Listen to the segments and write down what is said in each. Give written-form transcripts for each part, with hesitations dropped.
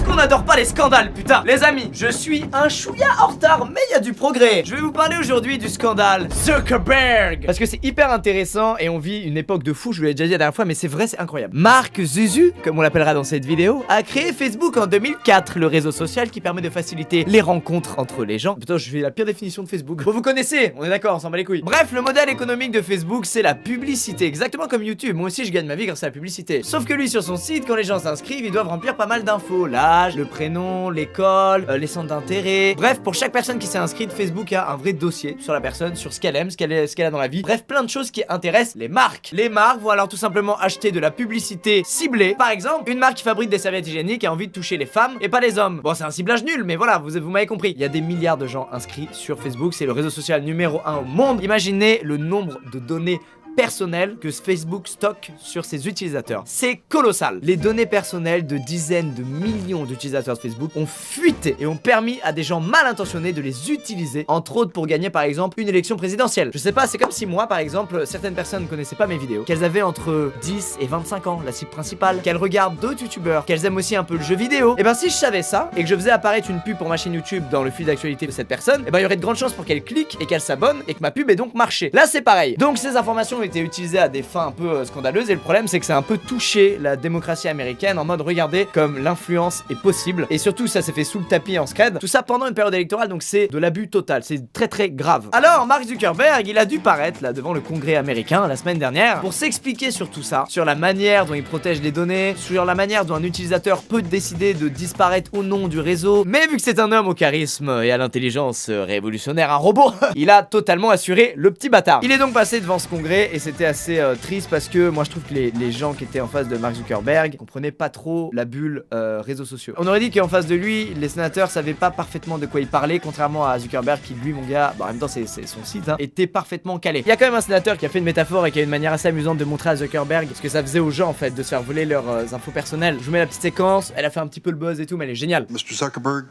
Est-ce qu'on adore pas les scandales, putain? Les amis, je suis un chouïa en retard, mais il y a du progrès. Je vais vous parler aujourd'hui du scandale Zuckerberg, parce que c'est hyper intéressant et on vit une époque de fou, je vous l'ai déjà dit la dernière fois, mais c'est vrai, c'est incroyable. Mark Zuzu, comme on l'appellera dans cette vidéo, a créé Facebook en 2004, le réseau social qui permet de faciliter les rencontres entre les gens. Putain, je fais la pire définition de Facebook. Bon, vous connaissez, on est d'accord, on s'en bat les couilles. Bref, le modèle économique de Facebook, c'est la publicité, exactement comme YouTube. Moi aussi, je gagne ma vie grâce à la publicité. Sauf que lui, sur son site, quand les gens s'inscrivent, ils doivent remplir pas mal d'infos. L'âge, le prénom, l'école, les centres d'intérêt. Bref, pour chaque personne qui s'est inscrite, Facebook a un vrai dossier sur la personne, sur ce qu'elle aime, ce qu'elle a dans la vie. Bref, plein de choses qui intéressent les marques. Les marques vont alors tout simplement acheter de la publicité ciblée. Par exemple, une marque qui fabrique des serviettes hygiéniques a envie de toucher les femmes et pas les hommes. Bon, c'est un ciblage nul, mais voilà, vous m'avez compris. Il y a des milliards de gens inscrits sur Facebook, c'est le réseau social numéro 1 au monde. Imaginez le nombre de données personnelles que Facebook stocke sur ses utilisateurs. C'est colossal. Les données personnelles de dizaines de millions d'utilisateurs de Facebook ont fuité et ont permis à des gens mal intentionnés de les utiliser, entre autres pour gagner par exemple une élection présidentielle. Je sais pas, c'est comme si moi par exemple, certaines personnes ne connaissaient pas mes vidéos, qu'elles avaient entre 10 et 25 ans, la cible principale, qu'elles regardent d'autres youtubeurs, qu'elles aiment aussi un peu le jeu vidéo. Et ben si je savais ça et que je faisais apparaître une pub pour ma chaîne YouTube dans le fil d'actualité de cette personne, et ben il y aurait de grandes chances pour qu'elle clique et qu'elle s'abonne et que ma pub ait donc marché. Là c'est pareil. Donc ces informations ont été utilisées à des fins un peu scandaleuses et le problème c'est que ça a un peu touché la démocratie américaine en mode regardez comme l'influence est possible et surtout ça s'est fait sous le tapis en scred. Tout ça pendant une période électorale donc c'est de l'abus total, c'est très très grave. Alors Mark Zuckerberg il a dû paraître là devant le congrès américain la semaine dernière pour s'expliquer sur tout ça, sur la manière dont il protège les données, sur la manière dont un utilisateur peut décider de disparaître ou non du réseau. Mais vu que c'est un homme au charisme et à l'intelligence révolutionnaire, un robot, il a totalement assuré le petit bâtard. Il est donc passé devant ce congrès et c'était assez triste parce que moi je trouve que les gens qui étaient en face de Mark Zuckerberg comprenaient pas trop la bulle réseaux sociaux. On aurait dit qu'en face de lui, les sénateurs savaient pas parfaitement de quoi il parlait, contrairement à Zuckerberg qui lui mon gars, bah en même temps c'est son site, hein, était parfaitement calé. Il y a quand même un sénateur qui a fait une métaphore et qui a une manière assez amusante de montrer à Zuckerberg ce que ça faisait aux gens en fait de se faire voler leurs infos personnelles. Je vous mets la petite séquence, elle a fait un petit peu le buzz et tout mais elle est géniale. Mr. Zuckerberg,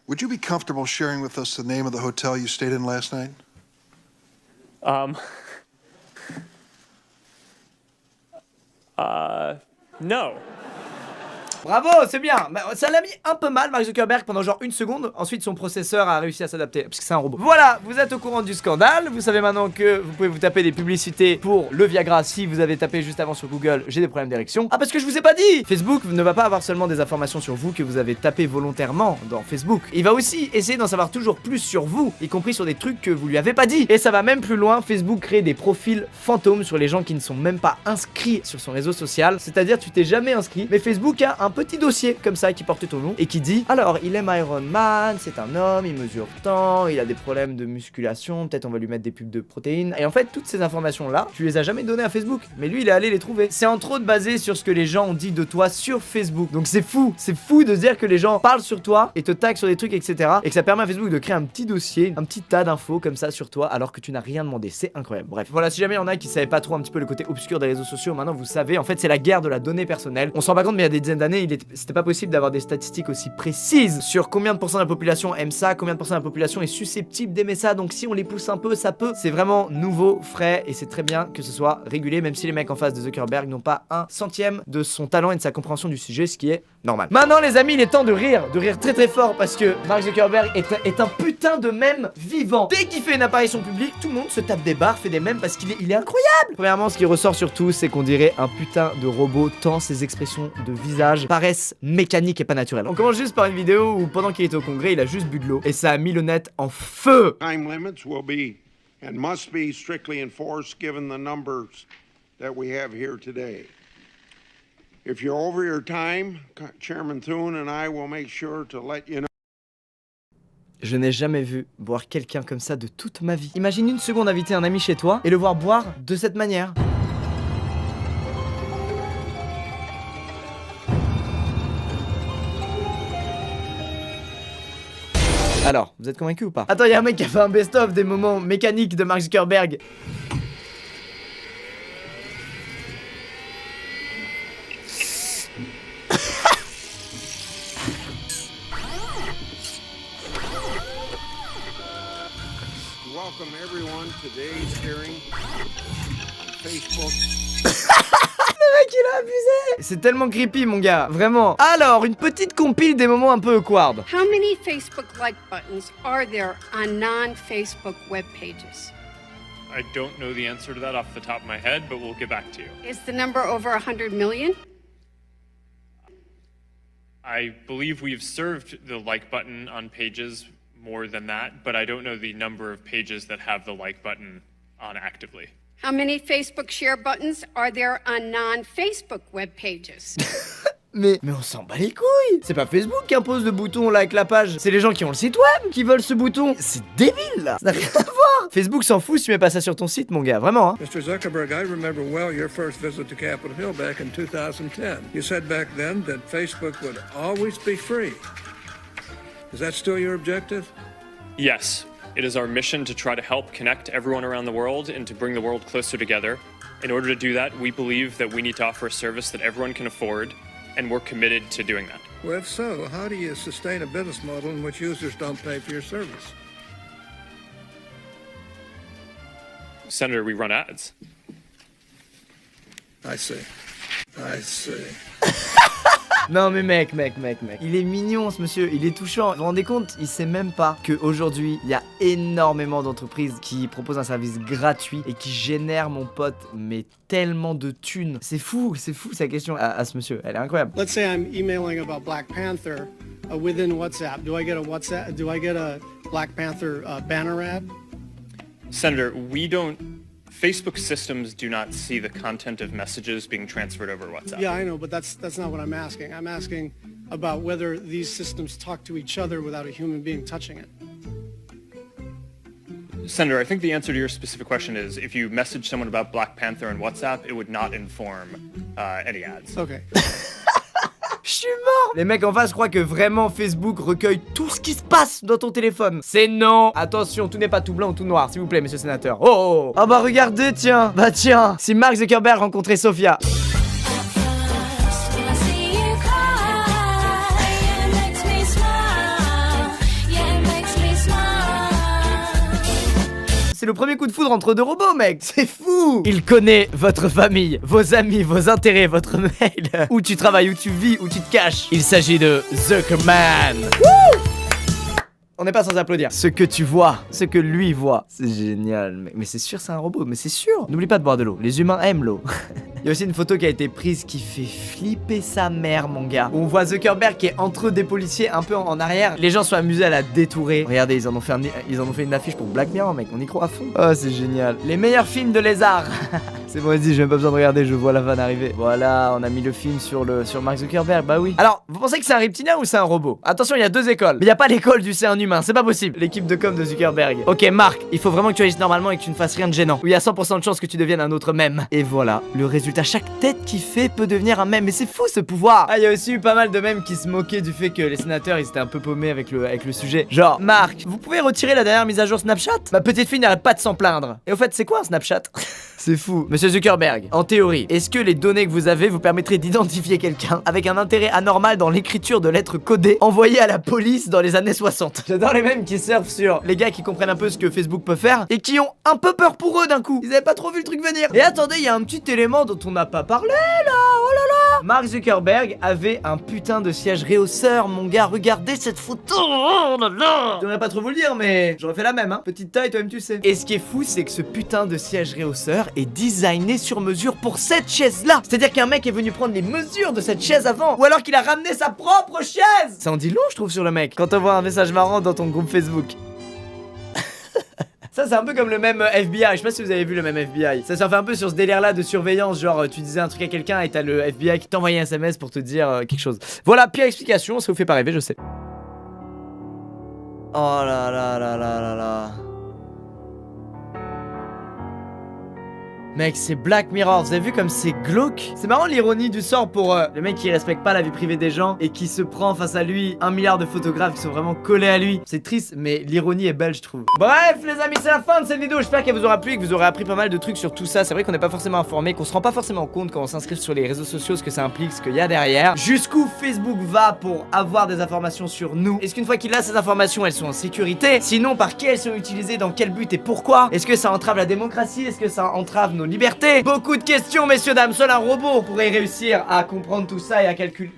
would you be comfortable sharing with us the name of the hotel you stayed in last night? No. Bravo, c'est bien. Bah, ça l'a mis un peu mal Mark Zuckerberg pendant genre une seconde. Ensuite son processeur a réussi à s'adapter parce que c'est un robot. Voilà, vous êtes au courant du scandale. Vous savez maintenant que vous pouvez vous taper des publicités pour le Viagra si vous avez tapé juste avant sur Google j'ai des problèmes d'érection. Ah parce que je vous ai pas dit, Facebook ne va pas avoir seulement des informations sur vous que vous avez tapé volontairement dans Facebook. Il va aussi essayer d'en savoir toujours plus sur vous, y compris sur des trucs que vous lui avez pas dit. Et ça va même plus loin, Facebook crée des profils fantômes sur les gens qui ne sont même pas inscrits sur son réseau social. C'est-à-dire tu t'es jamais inscrit, mais Facebook a un petit dossier comme ça qui porte ton nom et qui dit alors il aime Iron Man, c'est un homme, il mesure tant, il a des problèmes de musculation, peut-être on va lui mettre des pubs de protéines. Et en fait toutes ces informations là tu les as jamais données à Facebook, mais lui il est allé les trouver. C'est entre autres basé sur ce que les gens ont dit de toi sur Facebook. Donc c'est fou de se dire que les gens parlent sur toi et te taguent sur des trucs etc. Et que ça permet à Facebook de créer un petit dossier, un petit tas d'infos comme ça sur toi alors que tu n'as rien demandé. C'est incroyable. Bref, voilà, si jamais il y en a qui savaient pas trop un petit peu le côté obscur des réseaux sociaux, maintenant vous savez, en fait c'est la guerre de la donnée personnelle. On s'en rend pas compte mais il y a des dizaines d'années c'était pas possible d'avoir des statistiques aussi précises sur combien de pourcents de la population aime ça, combien de pourcents de la population est susceptible d'aimer ça. Donc si on les pousse un peu, ça peut. C'est vraiment nouveau, frais et c'est très bien que ce soit régulé, même si les mecs en face de Zuckerberg n'ont pas un centième de son talent et de sa compréhension du sujet, ce qui est normal. Maintenant les amis, il est temps de rire très très fort parce que Mark Zuckerberg est un putain de mème vivant. Dès qu'il fait une apparition publique, tout le monde se tape des barres, fait des mèmes parce qu'il est incroyable. Premièrement, ce qui ressort surtout, c'est qu'on dirait un putain de robot tant ses expressions de visage paraissent mécaniques et pas naturelles. On commence juste par une vidéo où pendant qu'il était au congrès, il a juste bu de l'eau et ça a mis le net en feu. Time limits will be and must be strictly enforced given the numbers that we have here today. If you're over your time, Chairman Thune and I will make sure to let you know. Je n'ai jamais vu boire quelqu'un comme ça de toute ma vie. Imagine une seconde inviter un ami chez toi et le voir boire de cette manière. Alors, vous êtes convaincu ou pas? Attends, il y a un mec qui a fait un best-of des moments mécaniques de Mark Zuckerberg. Welcome everyone to today's hearing. Facebook. Le mec il abusé. C'est tellement creepy, mon gars, vraiment. Alors, une petite compile des moments un peu awkward. How many Facebook like buttons are there on non-Facebook web pages? I don't know the answer to that off the top of my head, but we'll get back to you. Is the number over 100 million? I believe we've served the like button on pages more than that, but I don't know the number of pages that have the like button on actively. How many Facebook share buttons are there on non-Facebook web pages? Mais on s'en bat les couilles. C'est pas Facebook qui impose le bouton like la page. C'est les gens qui ont le site web qui veulent ce bouton. C'est débile là. Ça n'a rien à voir. Facebook s'en fout si tu mets pas ça sur ton site, mon gars. Vraiment, hein. Mr. Zuckerberg, I remember well your first visit to Capitol Hill back in 2010. You said back then that Facebook would always be free. Is that still your objective? Yes, it is our mission to try to help connect everyone around the world and to bring the world closer together. In order to do that, we believe that we need to offer a service that everyone can afford, and we're committed to doing that. Well, if so, how do you sustain a business model in which users don't pay for your service? Senator, we run ads. I see. I see. Non mais mec, il est mignon ce monsieur, il est touchant. Vous vous rendez compte, il sait même pas qu'aujourd'hui, il y a énormément d'entreprises qui proposent un service gratuit et qui génèrent, mon pote, mais tellement de thunes. C'est fou sa question à ce monsieur, elle est incroyable. Let's say I'm emailing about Black Panther within WhatsApp. Do I get a Black Panther banner ad? Senator, Facebook systems do not see the content of messages being transferred over WhatsApp. Yeah, I know, but that's not what I'm asking. I'm asking about whether these systems talk to each other without a human being touching it. Senator, I think the answer to your specific question is if you message someone about Black Panther on WhatsApp, it would not inform any ads. Okay. Je suis mort. Les mecs en face croient que vraiment Facebook recueille tout ce qui se passe dans ton téléphone. C'est non. Attention, tout n'est pas tout blanc ou tout noir, s'il vous plaît, monsieur sénateur. Oh. Ah bah regardez, tiens. Bah tiens, si Mark Zuckerberg rencontrait Sophia. C'est le premier coup de foudre entre deux robots, mec. C'est fou. Il connaît votre famille, vos amis, vos intérêts, votre mail, où tu travailles, où tu vis, où tu te caches. Il s'agit de Zuckerman. Wouh! On n'est pas sans applaudir. Ce que tu vois, ce que lui voit. C'est génial, mec. Mais c'est sûr, c'est un robot, mais c'est sûr. N'oublie pas de boire de l'eau. Les humains aiment l'eau. Il y a aussi une photo qui a été prise qui fait flipper sa mère, mon gars. Où on voit Zuckerberg qui est entre des policiers un peu en arrière. Les gens sont amusés à la détourer. Regardez, ils en ont fait une affiche pour Black Mirror, mec. On y croit à fond. Oh, c'est génial. Les meilleurs films de lézards. C'est bon, vas-y, j'ai même pas besoin de regarder, je vois la vanne arriver. Voilà, on a mis le film sur Mark Zuckerberg, bah oui. Alors, vous pensez que c'est un reptilien ou c'est un robot? Attention, il y a deux écoles. Mais il y a pas l'école du c'est un humain, c'est pas possible. L'équipe de com de Zuckerberg. Ok, Mark, il faut vraiment que tu agisses normalement et que tu ne fasses rien de gênant. Ou il y a 100% de chance que tu deviennes un autre mème. Et voilà, le résultat, chaque tête qui fait peut devenir un mème. Mais c'est fou ce pouvoir. Ah, il y a aussi eu pas mal de mèmes qui se moquaient du fait que les sénateurs, ils étaient un peu paumés avec le sujet. Genre, Mark, vous pouvez retirer la dernière mise à jour Snapchat? Ma petite fille n'arrête pas de s'en plaindre. Et au fait, c'est quoi un Snapchat? C'est fou. Monsieur Zuckerberg, en théorie, est-ce que les données que vous avez vous permettraient d'identifier quelqu'un avec un intérêt anormal dans l'écriture de lettres codées envoyées à la police dans les années 60? J'adore les mêmes qui surfent sur les gars qui comprennent un peu ce que Facebook peut faire et qui ont un peu peur pour eux d'un coup. Ils avaient pas trop vu le truc venir. Et attendez, il y a un petit élément dont on n'a pas parlé là. Oh là là. Mark Zuckerberg avait un putain de siège réhausseur, mon gars. Regardez cette photo. Oh là là. Je devrais pas trop vous le dire, mais j'aurais fait la même, hein. Petite taille, toi-même tu sais. Et ce qui est fou, c'est que ce putain de siège réhausseur est designé sur mesure pour cette chaise-là. C'est-à-dire qu'un mec est venu prendre les mesures de cette chaise avant, ou alors qu'il a ramené sa propre chaise. Ça en dit long, je trouve, sur le mec. Quand on voit un message marrant dans ton groupe Facebook. Ça c'est un peu comme le même FBI, je sais pas si vous avez vu le même FBI. Ça fait un peu sur ce délire là de surveillance, genre tu disais un truc à quelqu'un et t'as le FBI qui t'envoyait un SMS pour te dire quelque chose. Voilà, pire explication, ça vous fait pas rêver, je sais. Oh là là là là là là. Mec, c'est Black Mirror, vous avez vu comme c'est glauque? C'est marrant l'ironie du sort pour le mec qui respecte pas la vie privée des gens et qui se prend face à lui 1 milliard de photographes qui sont vraiment collés à lui. C'est triste, mais l'ironie est belle, je trouve. Bref, les amis, c'est la fin de cette vidéo. J'espère qu'elle vous aura plu et que vous aurez appris pas mal de trucs sur tout ça. C'est vrai qu'on n'est pas forcément informé, qu'on se rend pas forcément compte quand on s'inscrit sur les réseaux sociaux, ce que ça implique, ce qu'il y a derrière. Jusqu'où Facebook va pour avoir des informations sur nous? Est-ce qu'une fois qu'il a ces informations, elles sont en sécurité? Sinon, par qui elles sont utilisées, dans quel but et pourquoi? Est-ce que ça entrave la démocratie? Est-ce que ça entrave nos libertés. Beaucoup de questions, messieurs, dames. Seul un robot pourrait réussir à comprendre tout ça et à calculer.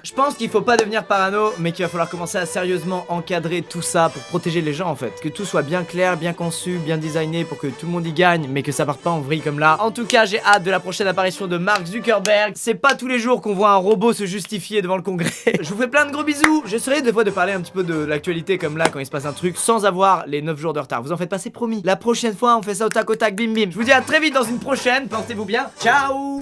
Je pense qu'il faut pas devenir parano, mais qu'il va falloir commencer à sérieusement encadrer tout ça pour protéger les gens en fait. Que tout soit bien clair, bien conçu, bien designé pour que tout le monde y gagne, mais que ça parte pas en vrille comme là. En tout cas, j'ai hâte de la prochaine apparition de Mark Zuckerberg. C'est pas tous les jours qu'on voit un robot se justifier devant le congrès. Je vous fais plein de gros bisous. J'essaierai des fois de parler un petit peu de l'actualité comme là quand il se passe un truc sans avoir les 9 jours de retard. Vous en faites pas, c'est promis. La prochaine fois, on fait ça au tac bim bim. Je vous dis à très vite dans une prochaine. Portez-vous bien. Ciao.